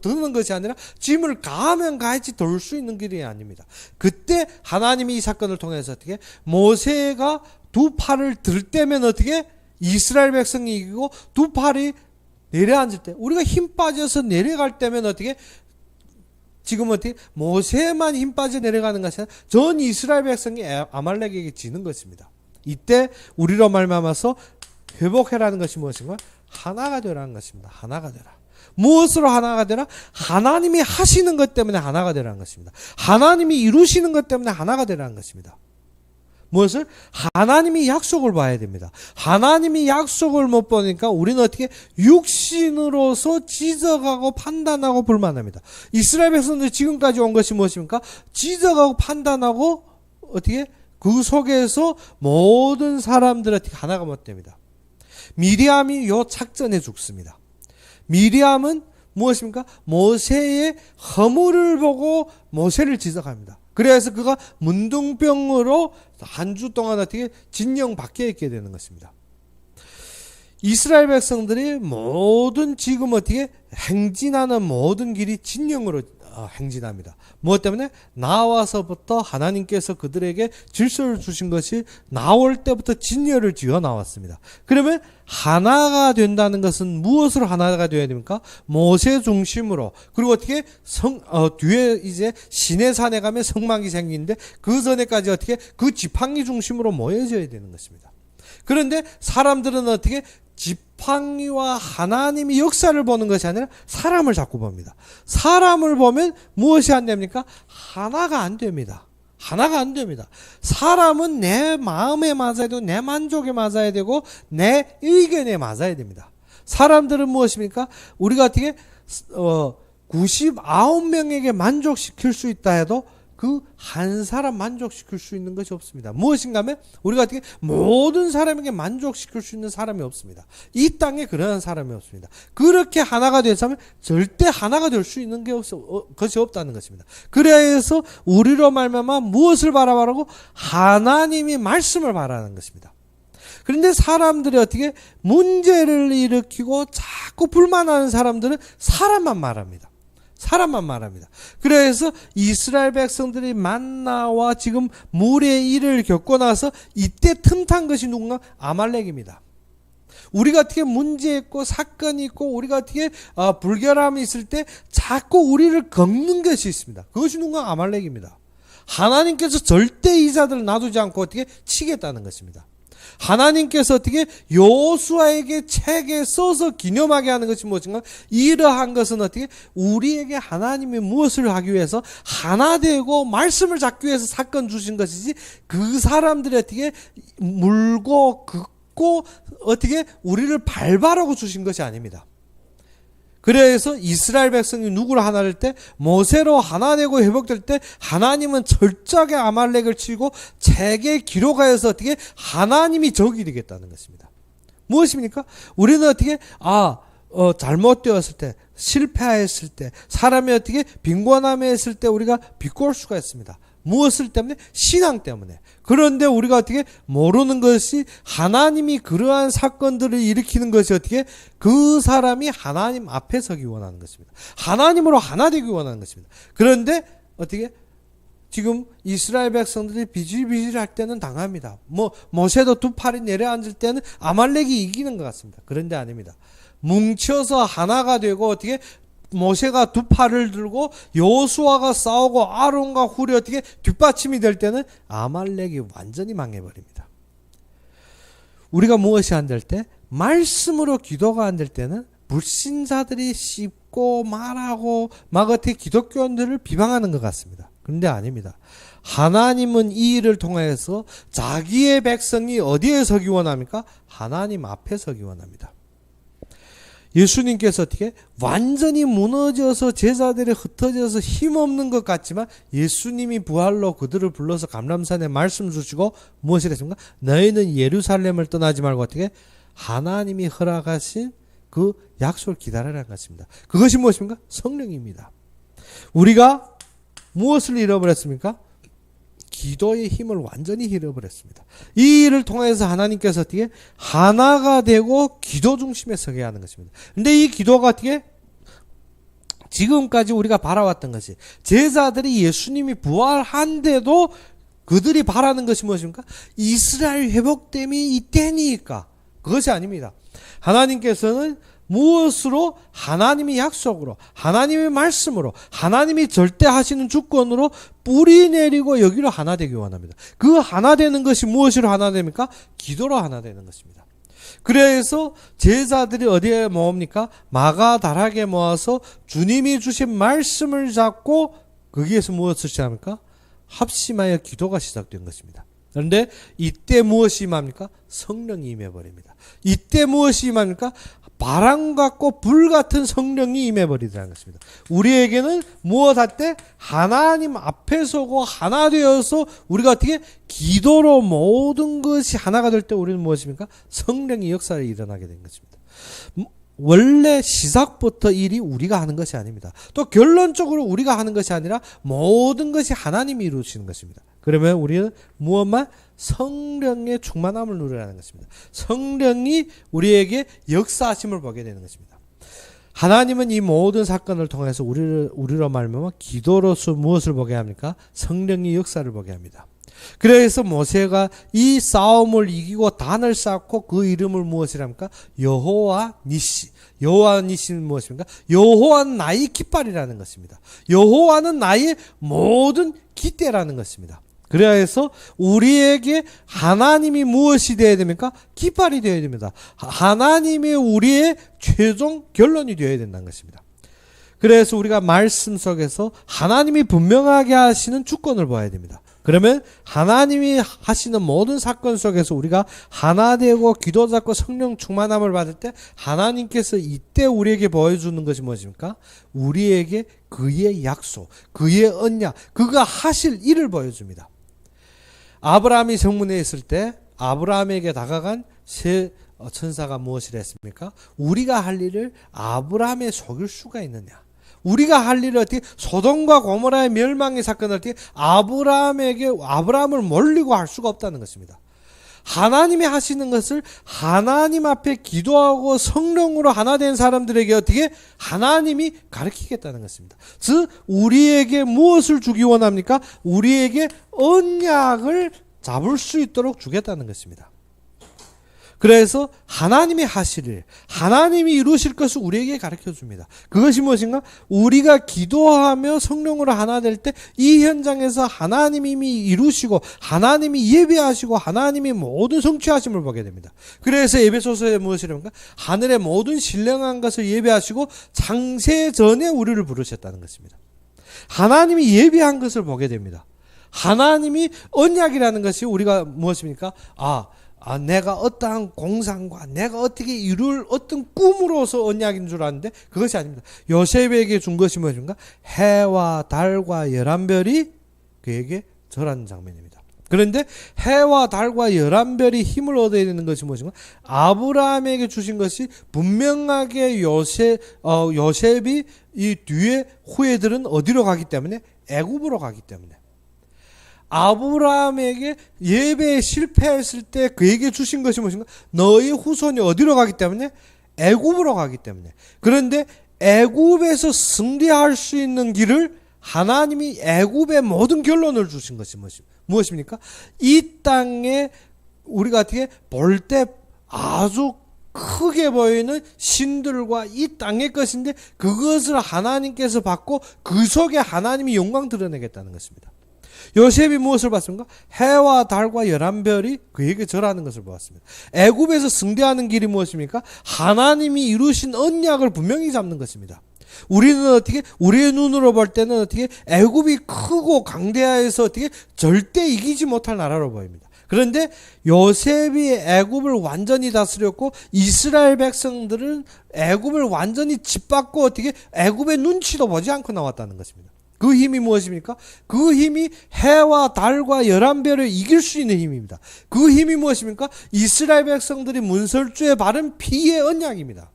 드는 것이 아니라 짐을 가하면 가야지 덜 수 있는 길이 아닙니다. 그때 하나님이 이 사건을 통해서 어떻게 모세가 두 팔을 들 때면 어떻게 이스라엘 백성이 이기고 두 팔이 내려앉을 때 우리가 힘 빠져서 내려갈 때면 어떻게 지금 어떻게 모세만 힘 빠져 내려가는 것이 아니라 전 이스라엘 백성이 아말렉에게 지는 것입니다. 이때 우리로 말미암아서 회복해라는 것이 무엇인가? 하나가 되라는 것입니다. 하나가 되라. 무엇으로 하나가 되라? 하나님이 하시는 것 때문에 하나가 되라는 것입니다. 하나님이 이루시는 것 때문에 하나가 되라는 것입니다. 무엇을? 하나님이 약속을 봐야 됩니다. 하나님이 약속을 못 보니까 우리는 어떻게 육신으로서 지적하고 판단하고 불만합니다. 이스라엘 백성들이 지금까지 온 것이 무엇입니까? 지적하고 판단하고 어떻게 그 속에서 모든 사람들 어떻게 하나가 못 됩니다. 미리암이 요 작전에 죽습니다. 미리암은 무엇입니까? 모세의 허물을 보고 모세를 지적합니다. 그래서 그가 문둥병으로 한 주 동안 어떻게 진영 밖에 있게 되는 것입니다. 이스라엘 백성들이 모든 지금 어떻게 행진하는 모든 길이 진영으로 행진합니다. 무엇 때문에? 나와서부터 하나님께서 그들에게 질서를 주신 것이 나올 때부터 진열을 지어 나왔습니다. 그러면 하나가 된다는 것은 무엇으로 하나가 되어야 됩니까? 모세 중심으로. 그리고 어떻게 뒤에 이제 시내산에 가면 성막이 생기는데 그 전에까지 어떻게 그 지팡이 중심으로 모여져야 되는 것입니다. 그런데 사람들은 어떻게 지팡이와 하나님이 역사를 보는 것이 아니라 사람을 자꾸 봅니다. 사람을 보면 무엇이 안 됩니까? 하나가 안 됩니다. 하나가 안 됩니다. 사람은 내 마음에 맞아야 되고 내 만족에 맞아야 되고 내 의견에 맞아야 됩니다. 사람들은 무엇입니까? 우리가 어떻게 99명에게 만족시킬 수 있다 해도 그 한 사람 만족시킬 수 있는 것이 없습니다. 무엇인가 하면 우리가 어떻게 모든 사람에게 만족시킬 수 있는 사람이 없습니다. 이 땅에 그러한 사람이 없습니다. 그렇게 하나가 되자면 절대 하나가 될 수 있는 것이 없다는 것입니다. 그래서 우리로 말미암아 무엇을 바라보라고? 하나님이 말씀을 바라는 것입니다. 그런데 사람들이 어떻게 문제를 일으키고 자꾸 불만하는 사람들은 사람만 말합니다. 사람만 말합니다. 그래서 이스라엘 백성들이 만나와 지금 물의 일을 겪고 나서 이때 틈탄 것이 누군가? 아말렉입니다. 우리가 어떻게 문제 있고 사건이 있고 우리가 어떻게 불결함이 있을 때 자꾸 우리를 꺾는 것이 있습니다. 그것이 누군가? 아말렉입니다. 하나님께서 절대 이 자들을 놔두지 않고 어떻게 치겠다는 것입니다. 하나님께서 어떻게 여호수아에게 책에 써서 기념하게 하는 것이 무엇인가? 이러한 것은 어떻게 우리에게 하나님이 무엇을 하기 위해서 하나 되고 말씀을 잡기 위해서 사건 주신 것이지 그 사람들이 어떻게 물고 긋고 어떻게 우리를 발발하고 주신 것이 아닙니다. 그래서 이스라엘 백성이 누구를 하나 될 때 모세로 하나 되고 회복될 때 하나님은 철저하게 아말렉을 치고 책에 기록하여서 어떻게 하나님이 적이 되겠다는 것입니다. 무엇입니까? 우리는 어떻게 잘못되었을 때 실패했을 때 사람이 어떻게 빈곤함에 했을 때 우리가 비꼬을 수가 있습니다. 무엇을 때문에? 신앙 때문에. 그런데 우리가 어떻게 모르는 것이 하나님이 그러한 사건들을 일으키는 것이 어떻게 그 사람이 하나님 앞에 서기 원하는 것입니다. 하나님으로 하나 되기 원하는 것입니다. 그런데 어떻게 지금 이스라엘 백성들이 비질비질할 때는 당합니다. 모세도 두 팔이 내려앉을 때는 아말렉이 이기는 것 같습니다. 그런데 아닙니다. 뭉쳐서 하나가 되고 어떻게 모세가 두 팔을 들고 여호수아가 싸우고 아론과 훌이 어떻게 뒷받침이 될 때는 아말렉이 완전히 망해버립니다. 우리가 무엇이 안 될 때? 말씀으로 기도가 안 될 때는 불신자들이 씹고 말하고 막 어떻게 기독교인들을 비방하는 것 같습니다. 그런데 아닙니다. 하나님은 이 일을 통해서 자기의 백성이 어디에 서기 원합니까? 하나님 앞에 서기 원합니다. 예수님께서 어떻게 완전히 무너져서 제자들이 흩어져서 힘없는 것 같지만 예수님이 부활로 그들을 불러서 감람산에 말씀 주시고 무엇을 했습니까? 너희는 예루살렘을 떠나지 말고 어떻게 하나님이 허락하신 그 약속을 기다리라는 것입니다. 그것이 무엇입니까? 성령입니다. 우리가 무엇을 잃어버렸습니까? 기도의 힘을 완전히 잃어버렸습니다. 이 일을 통해서 하나님께서 어떻게 하나가 되고 기도 중심에 서게 하는 것입니다. 근데 이 기도가 어떻게 지금까지 우리가 바라왔던 것이 제자들이 예수님이 부활한데도 그들이 바라는 것이 무엇입니까? 이스라엘 회복됨이 이때니까. 그것이 아닙니다. 하나님께서는 무엇으로? 하나님의 약속으로, 하나님의 말씀으로, 하나님이 절대 하시는 주권으로 뿌리 내리고 여기로 하나 되기 원합니다. 그 하나 되는 것이 무엇으로 하나 됩니까? 기도로 하나 되는 것입니다. 그래서 제자들이 어디에 모읍니까? 마가다락에 모아서 주님이 주신 말씀을 잡고 거기에서 무엇을 시작합니까? 합심하여 기도가 시작된 것입니다. 그런데 이때 무엇이 임합니까? 성령이 임해버립니다. 이때 무엇이 임합니까? 바람 같고 불 같은 성령이 임해버리더라는 것입니다. 우리에게는 무엇 할 때? 하나님 앞에 서고 하나 되어서 우리가 어떻게? 기도로 모든 것이 하나가 될 때 우리는 무엇입니까? 성령의 역사를 일어나게 된 것입니다. 원래 시작부터 일이 우리가 하는 것이 아닙니다. 또 결론적으로 우리가 하는 것이 아니라 모든 것이 하나님이 이루시는 것입니다. 그러면 우리는 무엇만? 성령의 충만함을 누리라는 것입니다. 성령이 우리에게 역사하심을 보게 되는 것입니다. 하나님은 이 모든 사건을 통해서 우리로 말미암아 기도로서 무엇을 보게 합니까? 성령의 역사를 보게 합니다. 그래서 모세가 이 싸움을 이기고 단을 쌓고 그 이름을 무엇이랍니까? 여호와 니시. 여호와 니시는 무엇입니까? 여호와는 나의 깃발이라는 것입니다. 여호와는 나의 모든 깃대라는 것입니다. 그래서 우리에게 하나님이 무엇이 되어야 됩니까? 깃발이 되어야 됩니다. 하나님이 우리의 최종 결론이 되어야 된다는 것입니다. 그래서 우리가 말씀 속에서 하나님이 분명하게 하시는 주권을 봐야 됩니다. 그러면 하나님이 하시는 모든 사건 속에서 우리가 하나 되고 기도 잡고 성령 충만함을 받을 때 하나님께서 이때 우리에게 보여주는 것이 무엇입니까? 우리에게 그의 약속, 그의 언약, 그가 하실 일을 보여줍니다. 아브라함이 성문에 있을 때 아브라함에게 다가간 세 천사가 무엇을 했습니까? 우리가 할 일을 아브라함에 속일 수가 있느냐? 우리가 할 일을 어떻게 소돔과 고모라의 멸망의 사건을 어떻게 아브라함을 몰리고 할 수가 없다는 것입니다. 하나님이 하시는 것을 하나님 앞에 기도하고 성령으로 하나 된 사람들에게 어떻게 하나님이 가르치겠다는 것입니다. 즉 우리에게 무엇을 주기 원합니까? 우리에게 언약을 잡을 수 있도록 주겠다는 것입니다. 그래서 하나님이 하실 일, 하나님이 이루실 것을 우리에게 가르쳐줍니다. 그것이 무엇인가? 우리가 기도하며 성령으로 하나 될 때 이 현장에서 하나님이 이미 이루시고 하나님이 예배하시고 하나님이 모든 성취하심을 보게 됩니다. 그래서 에베소서에 무엇이랍니까? 하늘의 모든 신령한 것을 예배하시고 창세 전에 우리를 부르셨다는 것입니다. 하나님이 예배한 것을 보게 됩니다. 하나님이 언약이라는 것이 우리가 무엇입니까? 내가 어떠한 공상과 내가 어떻게 이룰 어떤 꿈으로서 언약인 줄 아는데 그것이 아닙니다. 요셉에게 준 것이 무엇인가? 해와 달과 11별이 그에게 절하는 장면입니다. 그런데 해와 달과 11별이 힘을 얻어야 되는 것이 무엇인가? 아브라함에게 주신 것이 분명하게 요셉이 이 뒤에 후예들은 어디로 가기 때문에? 애굽으로 가기 때문에. 아브라함에게 예배에 실패했을 때 그에게 주신 것이 무엇인가? 너희 후손이 어디로 가기 때문에? 애굽으로 가기 때문에. 그런데 애굽에서 승리할 수 있는 길을 하나님이 애굽의 모든 결론을 주신 것이 무엇입니까? 이 땅에 우리가 어떻게 볼 때 아주 크게 보이는 신들과 이 땅의 것인데 그것을 하나님께서 받고 그 속에 하나님이 영광 드러내겠다는 것입니다. 요셉이 무엇을 봤습니까? 해와 달과 11별이 그에게 절하는 것을 보았습니다. 애굽에서 승리하는 길이 무엇입니까? 하나님이 이루신 언약을 분명히 잡는 것입니다. 우리는 어떻게 우리의 눈으로 볼 때는 어떻게 애굽이 크고 강대하여서 어떻게 절대 이기지 못할 나라로 보입니다. 그런데 요셉이 애굽을 완전히 다스렸고 이스라엘 백성들은 애굽을 완전히 짓밟고 어떻게 애굽의 눈치도 보지 않고 나왔다는 것입니다. 그 힘이 무엇입니까? 그 힘이 해와 달과 11별을 이길 수 있는 힘입니다. 그 힘이 무엇입니까? 이스라엘 백성들이 문설주에 바른 피의 언약입니다.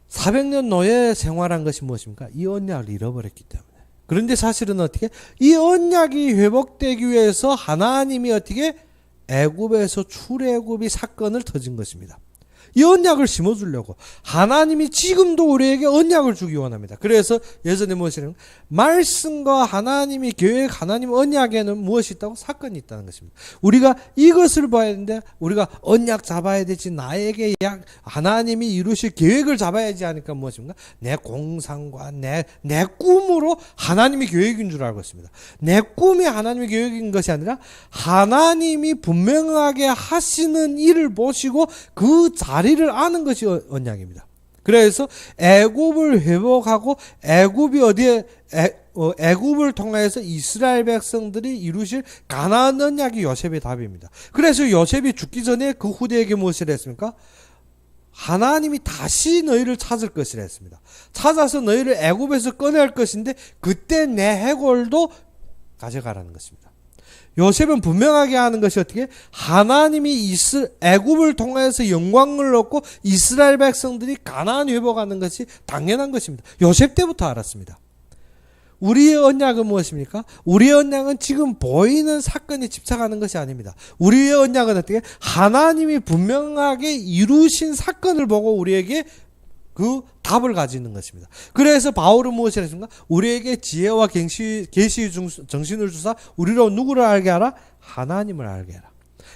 400년 노예 생활한 것이 무엇입니까? 이 언약을 잃어버렸기 때문에. 그런데 사실은 어떻게 이 언약이 회복되기 위해서 하나님이 어떻게 애굽에서 출애굽이 사건을 터진 것입니다. 이 언약을 심어주려고 하나님이 지금도 우리에게 언약을 주기 원합니다. 그래서 예전에 무엇이냐면 말씀과 하나님이 계획, 하나님 언약에는 무엇이 있다고? 사건이 있다는 것입니다. 우리가 이것을 봐야 되는데 우리가 언약 잡아야 되지, 나에게 하나님이 이루실 계획을 잡아야지 하니까 무엇입니까? 내 공상과 내 꿈으로 하나님이 계획인 줄 알고 있습니다. 내 꿈이 하나님의 계획인 것이 아니라 하나님이 분명하게 하시는 일을 보시고 그 자리를 아는 것이 언약입니다. 그래서 애굽을 회복하고 애굽이 어디에 애굽을 통해서 이스라엘 백성들이 이루실 가나안 언약이 요셉의 답입니다. 그래서 요셉이 죽기 전에 그 후대에게 무엇을 했습니까? 하나님이 다시 너희를 찾을 것이라 했습니다. 찾아서 너희를 애굽에서 꺼낼 것인데 그때 내 해골도 가져가라는 것입니다. 요셉은 분명하게 하는 것이 어떻게? 하나님이 애굽을 통해서 영광을 얻고 이스라엘 백성들이 가나안 회복하는 것이 당연한 것입니다. 요셉 때부터 알았습니다. 우리의 언약은 무엇입니까? 우리의 언약은 지금 보이는 사건에 집착하는 것이 아닙니다. 우리의 언약은 어떻게? 하나님이 분명하게 이루신 사건을 보고 우리에게 그 답을 가지는 것입니다. 그래서 바울은 무엇을 했습니까? 우리에게 지혜와 계시 정신을 주사 우리로 누구를 알게 하라? 하나님을 알게 하라.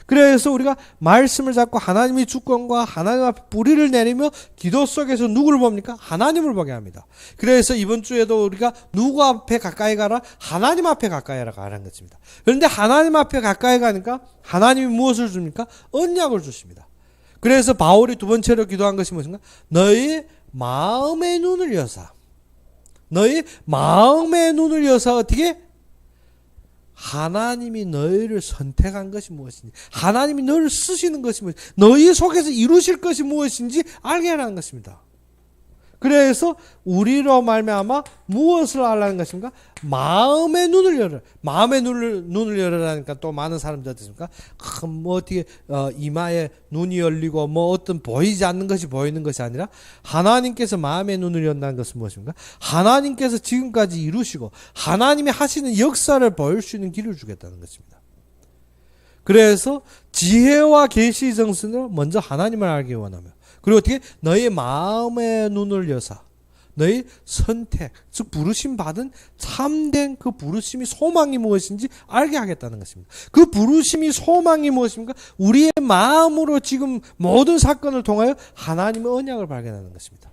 그래서 우리가 말씀을 잡고 하나님의 주권과 하나님 앞에 뿌리를 내리며 기도 속에서 누구를 봅니까? 하나님을 보게 합니다. 그래서 이번 주에도 우리가 누구 앞에 가까이 가라? 하나님 앞에 가까이 가라는 것입니다. 그런데 하나님 앞에 가까이 가니까 하나님이 무엇을 줍니까? 언약을 주십니다. 그래서 바울이 두 번째로 기도한 것이 무엇인가? 너희 마음의 눈을 여사. 너희 마음의 눈을 여사 어떻게? 하나님이 너희를 선택한 것이 무엇인지, 하나님이 너희를 쓰시는 것이 무엇인지, 너희 속에서 이루실 것이 무엇인지 알게 하라는 것입니다. 그래서 우리로 말미암아 무엇을 알라는 것인가? 마음의 눈을 열어. 마음의 눈을 열으라니까 또 많은 사람들 어떻습니까? 뭐 어떻게 이마에 눈이 열리고 뭐 어떤 보이지 않는 것이 보이는 것이 아니라 하나님께서 마음의 눈을 연다는 것은 무엇입니까? 하나님께서 지금까지 이루시고 하나님이 하시는 역사를 보일 수 있는 길을 주겠다는 것입니다. 그래서 지혜와 계시 정신으로 먼저 하나님을 알기 원하며, 그리고 어떻게? 너희 마음의 눈을 여사. 너희 선택, 즉 부르심 받은 참된 그 부르심이 소망이 무엇인지 알게 하겠다는 것입니다. 그 부르심이 소망이 무엇입니까? 우리의 마음으로 지금 모든 사건을 통하여 하나님의 언약을 발견하는 것입니다.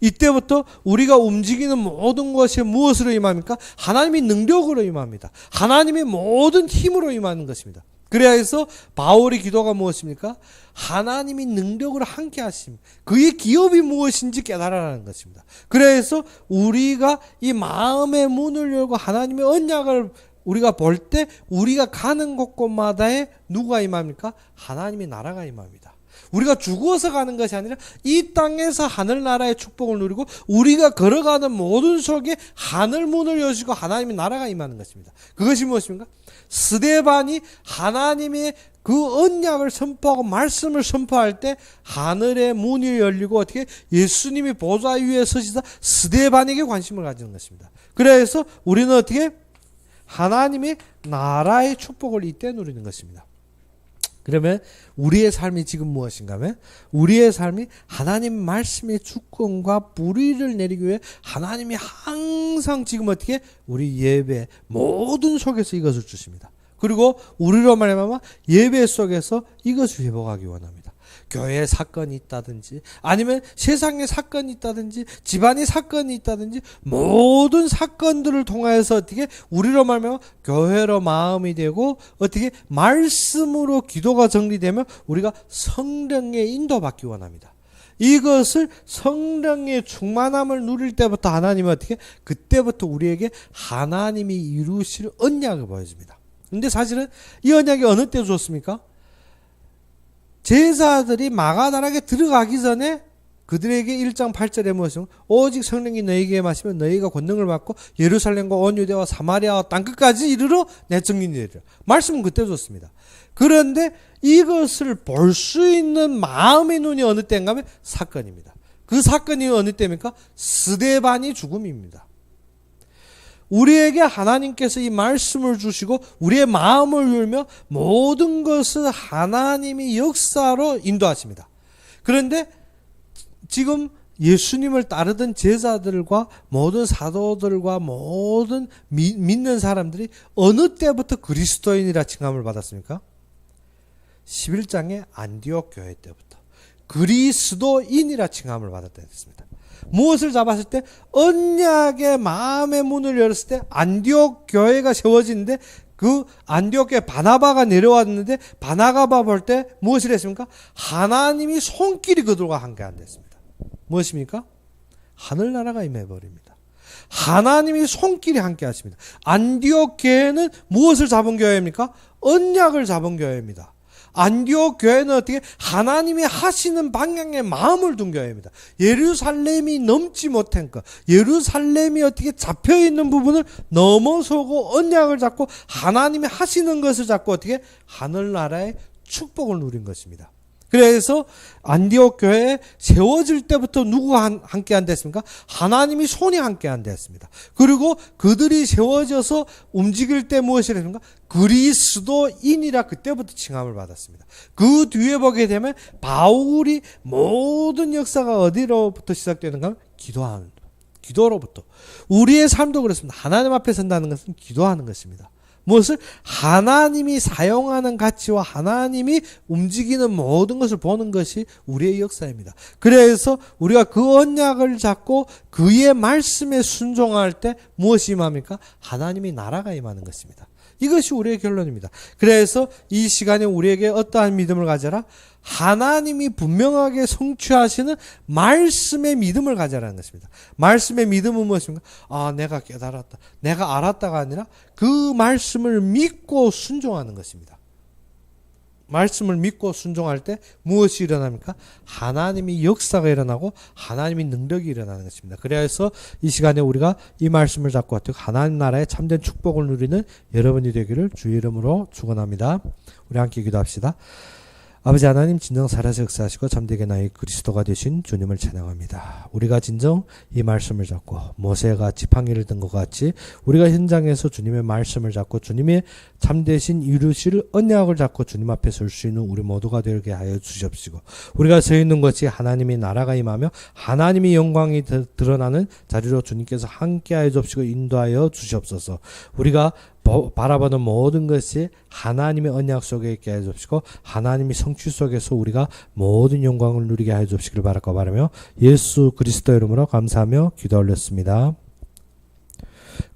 이때부터 우리가 움직이는 모든 것이 무엇으로 임합니까? 하나님의 능력으로 임합니다. 하나님의 모든 힘으로 임하는 것입니다. 그래서 바울의 기도가 무엇입니까? 하나님이 능력으로 함께 하심, 그의 기업이 무엇인지 깨달아라는 것입니다. 그래서 우리가 이 마음의 문을 열고 하나님의 언약을 우리가 볼 때 우리가 가는 곳곳마다에 누가 임합니까? 하나님의 나라가 임합니다. 우리가 죽어서 가는 것이 아니라 이 땅에서 하늘나라의 축복을 누리고 우리가 걸어가는 모든 속에 하늘 문을 여시고 하나님의 나라가 임하는 것입니다. 그것이 무엇입니까? 스데반이 하나님의 그 언약을 선포하고 말씀을 선포할 때 하늘의 문이 열리고 어떻게 예수님이 보좌 위에 서시다 스데반에게 관심을 가지는 것입니다. 그래서 우리는 어떻게 하나님의 나라의 축복을 이때 누리는 것입니다. 그러면 우리의 삶이 지금 무엇인가 하면 우리의 삶이 하나님 말씀의 주권과 뿌리를 내리기 위해 하나님이 항상 지금 어떻게 우리 예배 모든 속에서 이것을 주십니다. 그리고 우리로 말하면 예배 속에서 이것을 회복하기 원합니다. 교회에 사건이 있다든지 아니면 세상에 사건이 있다든지 집안에 사건이 있다든지 모든 사건들을 통해서 어떻게 우리로 말하면 교회로 마음이 되고 어떻게 말씀으로 기도가 정리되면 우리가 성령의 인도받기 원합니다. 이것을 성령의 충만함을 누릴 때부터 하나님은 어떻게? 그때부터 우리에게 하나님이 이루실 언약을 보여줍니다. 근데 사실은 이 언약이 어느 때 주었습니까? 제자들이 마가다락에 들어가기 전에 그들에게 1장 8절에 무엇이요? 오직 성령이 너희에게 마시면 너희가 권능을 받고 예루살렘과 온 유대와 사마리아와 땅끝까지 이르러 내 증인이 되리라. 말씀은 그때 줬습니다. 그런데 이것을 볼 수 있는 마음의 눈이 어느 때인가 하면 사건입니다. 그 사건이 어느 때입니까? 스데반이 죽음입니다. 우리에게 하나님께서 이 말씀을 주시고 우리의 마음을 열며 모든 것을 하나님이 역사로 인도하십니다. 그런데 지금 예수님을 따르던 제자들과 모든 사도들과 모든 믿는 사람들이 어느 때부터 그리스도인이라 칭함을 받았습니까? 11장의 안디옥 교회 때부터 그리스도인이라 칭함을 받았다 했습니다. 무엇을 잡았을 때? 언약의 마음의 문을 열었을 때 안디옥 교회가 세워지는데 그 안디옥 교회 바나바가 내려왔는데 바나바가 볼 때 무엇을 했습니까? 하나님이 손길이 그들과 함께한다 했습니다. 무엇입니까? 하늘나라가 임해버립니다. 하나님이 손길이 함께 하십니다. 안디옥 교회는 무엇을 잡은 교회입니까? 언약을 잡은 교회입니다. 안디옥 교회는 어떻게? 하나님이 하시는 방향에 마음을 둔 교회입니다. 예루살렘이 넘지 못한 것, 예루살렘이 어떻게 잡혀있는 부분을 넘어서고 언약을 잡고 하나님이 하시는 것을 잡고 어떻게? 하늘나라의 축복을 누린 것입니다. 그래서 안디옥 교회에 세워질 때부터 누구가 함께 한다 했습니까? 하나님이 손이 함께 한다 했습니다. 그리고 그들이 세워져서 움직일 때 무엇이라 했습니까? 그리스도인이라 그때부터 칭함을 받았습니다. 그 뒤에 보게 되면 바울이 모든 역사가 어디로부터 시작되는가 하면 기도로부터. 우리의 삶도 그렇습니다. 하나님 앞에 선다는 것은 기도하는 것입니다. 무엇을? 하나님이 사용하는 가치와 하나님이 움직이는 모든 것을 보는 것이 우리의 역사입니다. 그래서 우리가 그 언약을 잡고 그의 말씀에 순종할 때 무엇이 임합니까? 하나님이 나라가 임하는 것입니다. 이것이 우리의 결론입니다. 그래서 이 시간에 우리에게 어떠한 믿음을 가져라? 하나님이 분명하게 성취하시는 말씀의 믿음을 가져라는 것입니다. 말씀의 믿음은 무엇입니까? 내가 깨달았다, 내가 알았다가 아니라 그 말씀을 믿고 순종하는 것입니다. 말씀을 믿고 순종할 때 무엇이 일어납니까? 하나님이 역사가 일어나고 하나님의 능력이 일어나는 것입니다. 그래서 이 시간에 우리가 이 말씀을 잡고 하나님 나라의 참된 축복을 누리는 여러분이 되기를 주의 이름으로 축원합니다. 우리 함께 기도합시다. 아버지 하나님, 진정 살아서 역사하시고 참되게 나의 그리스도가 되신 주님을 찬양합니다. 우리가 진정 이 말씀을 잡고 모세가 지팡이를 든 것 같이 우리가 현장에서 주님의 말씀을 잡고 주님의 참되신 이루실 언약을 잡고 주님 앞에 설 수 있는 우리 모두가 되게 하여 주시옵시고, 우리가 서 있는 것이 하나님의 나라가 임하며 하나님의 영광이 드러나는 자리로 주님께서 함께하여 주옵시고 인도하여 주시옵소서. 우리가 바라보는 모든 것이 하나님의 언약 속에 있게 해 주옵시고 하나님의 성취 속에서 우리가 모든 영광을 누리게 해 주옵시기를 바라며 예수 그리스도 이름으로 감사하며 기도 올렸습니다.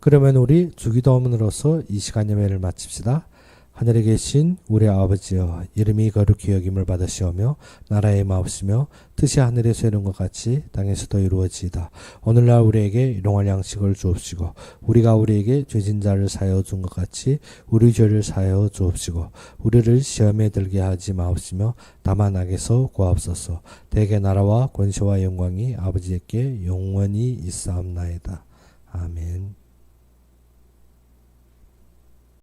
그러면 우리 주기도문으로서 이 시간 예배를 마칩시다. 하늘에 계신 우리 아버지여, 이름이 거룩히 여김을 받으시오며 나라의 마옵시며 뜻이 하늘에서 이룬 것 같이 땅에서도 이루어지이다. 오늘날 우리에게 일용할 양식을 주옵시고 우리가 우리에게 죄진 자를 사하여 준 것 같이 우리 죄를 사하여 주옵시고 우리를 시험에 들게 하지 마옵시며 다만 악에서 구하옵소서. 대개 나라와 권세와 영광이 아버지께 영원히 있사옵나이다. 아멘.